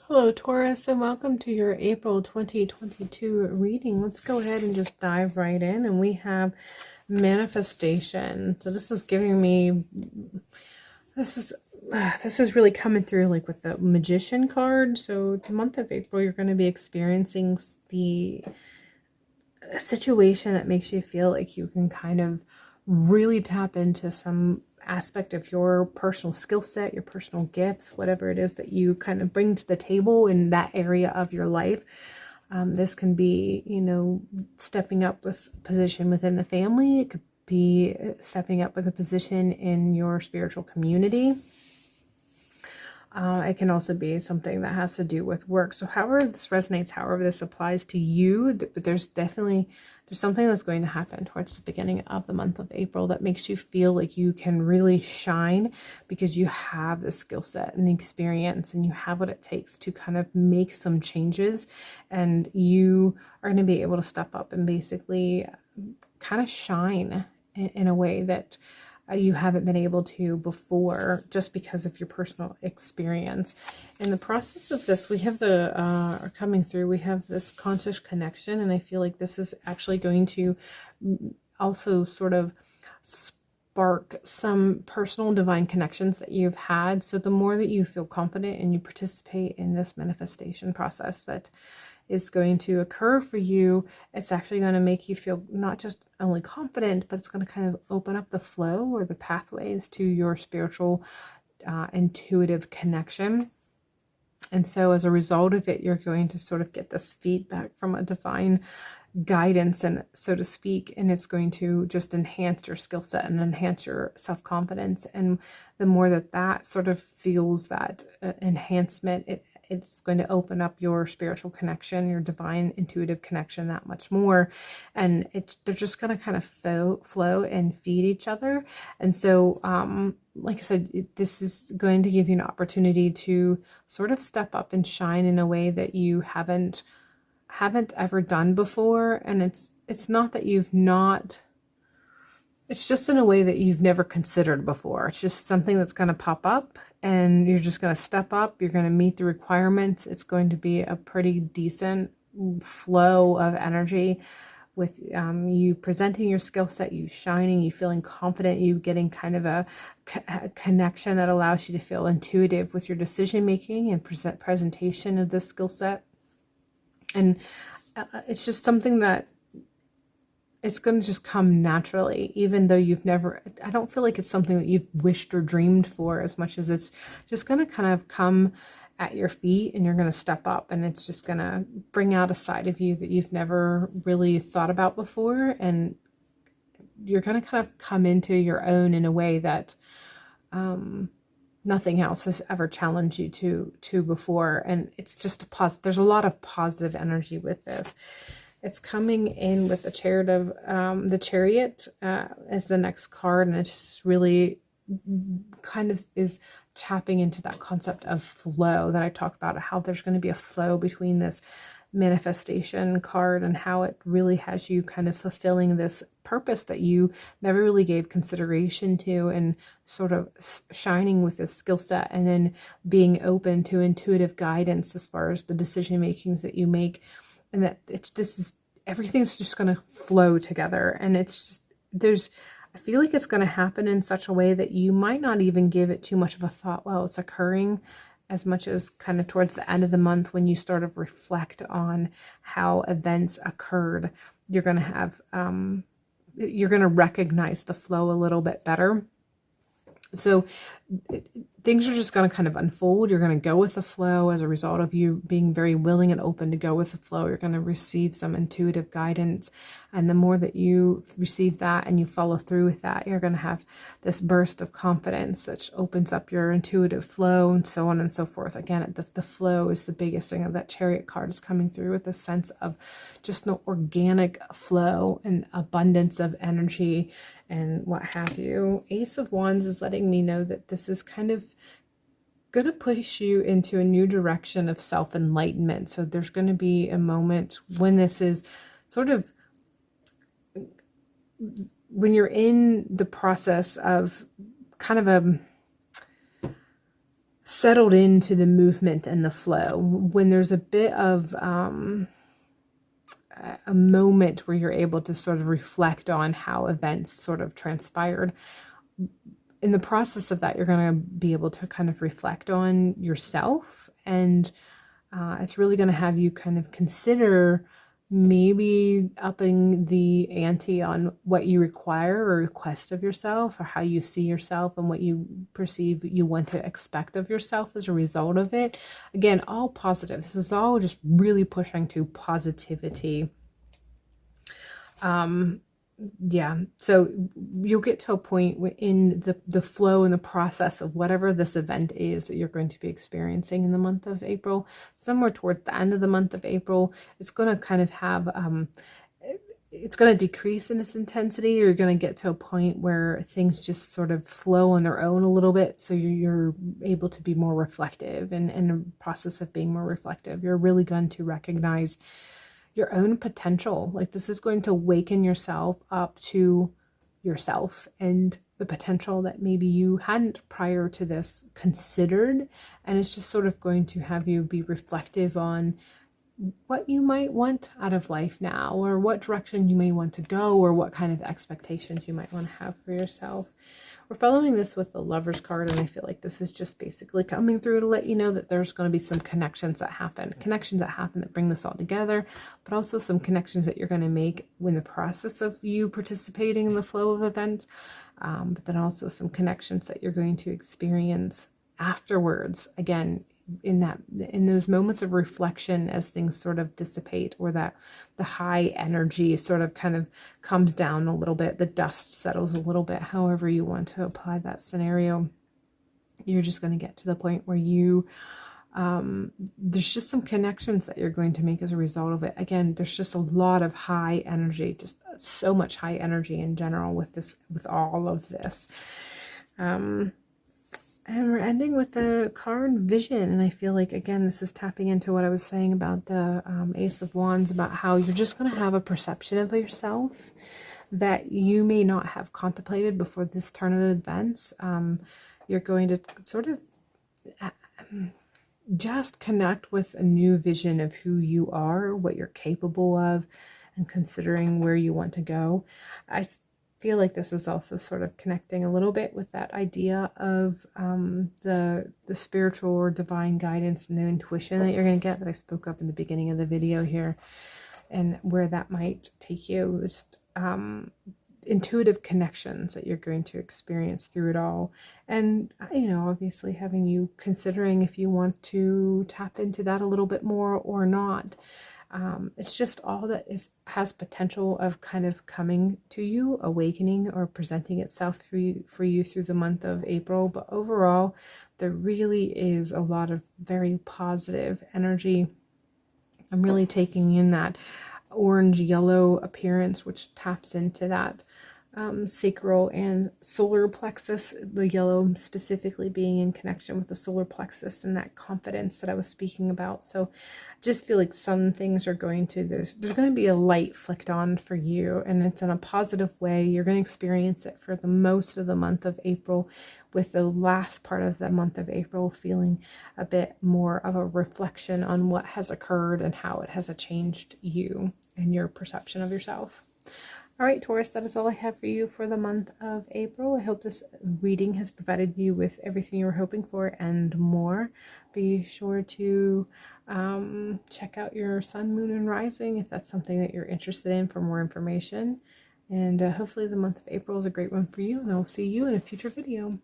Hello, Taurus, and welcome to your April 2022 reading. Let's go ahead and just dive right in. And we have manifestation. So this is giving me, this is really coming through like with the Magician card. So the month of April, you're going to be experiencing a situation that makes you feel like you can kind of really tap into some aspect of your personal skill set, your personal gifts, whatever it is that you kind of bring to the table in that area of your life. This can be, stepping up with a position within the family. It could be stepping up with a position in your spiritual community. It can also be something that has to do with work. So however this resonates, however this applies to you, there's something that's going to happen towards the beginning of the month of April that makes you feel like you can really shine because you have the skill set and the experience and you have what it takes to kind of make some changes, and you are going to be able to step up and basically kind of shine in a way that you haven't been able to before, just because of your personal experience. In the process of this, we have coming through, we have this conscious connection, and I feel like this is actually going to also sort of spark some personal divine connections that you've had. So the more that you feel confident and you participate in this manifestation process that is going to occur for you, it's actually going to make you feel not just only confident, but it's going to kind of open up the flow or the pathways to your spiritual intuitive connection. And so as a result of it, you're going to sort of get this feedback from a divine guidance, and so to speak, and it's going to just enhance your skill set and enhance your self-confidence. And the more that sort of feels that enhancement, it's going to open up your spiritual connection, your divine intuitive connection that much more. And they're just going to kind of flow and feed each other. And so, like I said, this is going to give you an opportunity to sort of step up and shine in a way that you haven't ever done before. And it's not that you've not, it's just in a way that you've never considered before. It's just something that's going to pop up, and you're just going to step up. You're going to meet the requirements. It's going to be a pretty decent flow of energy with you presenting your skill set, you shining, you feeling confident, you getting kind of a connection that allows you to feel intuitive with your decision making and presentation of this skill set. And it's just something that it's going to just come naturally, even though I don't feel like it's something that you've wished or dreamed for as much as it's just going to kind of come at your feet, and you're going to step up, and it's just going to bring out a side of you that you've never really thought about before. And you're going to kind of come into your own in a way that nothing else has ever challenged you to before. And it's just there's a lot of positive energy with this. It's coming in with the Chariot as the next card, and it's just really kind of is tapping into that concept of flow that I talked about, how there's going to be a flow between this manifestation card and how it really has you kind of fulfilling this purpose that you never really gave consideration to, and sort of shining with this skill set, and then being open to intuitive guidance as far as the decision makings that you make. And that everything's just going to flow together. And I feel like it's going to happen in such a way that you might not even give it too much of a thought while it's occurring, as much as kind of towards the end of the month, when you sort of reflect on how events occurred, you're going to have, you're going to recognize the flow a little bit better. So things are just going to kind of unfold. You're going to go with the flow as a result of you being very willing and open to go with the flow. You're going to receive some intuitive guidance. And the more that you receive that and you follow through with that, you're going to have this burst of confidence that opens up your intuitive flow, and so on and so forth. Again, the flow is the biggest thing. Of that Chariot card is coming through with a sense of just the organic flow and abundance of energy and what have you. Ace of Wands is letting me know that this is kind of going to push you into a new direction of self-enlightenment. So there's going to be a moment when this is sort of, when you're in the process of kind of settled into the movement and the flow. When there's a bit of a moment where you're able to sort of reflect on how events sort of transpired, in the process of that, you're going to be able to kind of reflect on yourself, and it's really going to have you kind of consider maybe upping the ante on what you require or request of yourself, or how you see yourself and what you perceive you want to expect of yourself as a result of it. Again, all positive. This is all just really pushing to positivity. Yeah, so you'll get to a point in the flow and the process of whatever this event is that you're going to be experiencing in the month of April. Somewhere towards the end of the month of April, it's going to kind of have it's going to decrease in its intensity. You're going to get to a point where things just sort of flow on their own a little bit, so you're able to be more reflective, and in the process of being more reflective, you're really going to recognize your own potential. Like, this is going to waken yourself up to yourself and the potential that maybe you hadn't prior to this considered. And it's just sort of going to have you be reflective on what you might want out of life now, or what direction you may want to go, or what kind of expectations you might want to have for yourself. We're following this with the Lover's card, and I feel like this is just basically coming through to let you know that there's going to be some connections that happen that bring this all together, but also some connections that you're going to make in the process of you participating in the flow of events, but then also some connections that you're going to experience afterwards. Again, in those moments of reflection, as things sort of dissipate, or that the high energy sort of kind of comes down a little bit, the dust settles a little bit, however you want to apply that scenario, you're just going to get to the point where you there's just some connections that you're going to make as a result of it. Again, there's just a lot of high energy, just so much high energy in general with all of this. And we're ending with the card Vision. And I feel like, again, this is tapping into what I was saying about the Ace of Wands, about how you're just going to have a perception of yourself that you may not have contemplated before this turn of events. You're going to sort of just connect with a new vision of who you are, what you're capable of, and considering where you want to go. I feel like this is also sort of connecting a little bit with that idea of the spiritual or divine guidance and the intuition that you're going to get, that I spoke of in the beginning of the video here, and where that might take you. Just intuitive connections that you're going to experience through it all. And, you know, obviously having you considering if you want to tap into that a little bit more or not. It's just all that has potential of kind of coming to you, awakening, or presenting itself for you through the month of April. But overall, there really is a lot of very positive energy. I'm really taking in that orange yellow appearance, which taps into that sacral and solar plexus, the yellow specifically being in connection with the solar plexus and that confidence that I was speaking about. So I just feel like some things are going to, there's going to be a light flicked on for you, and it's in a positive way. You're going to experience it for the most of the month of April, with the last part of the month of April feeling a bit more of a reflection on what has occurred and how it has changed you and your perception of yourself. All right, Taurus, that is all I have for you for the month of April. I hope this reading has provided you with everything you were hoping for and more. Be sure to check out your sun, moon, and rising if that's something that you're interested in for more information. And hopefully the month of April is a great one for you, and I'll see you in a future video.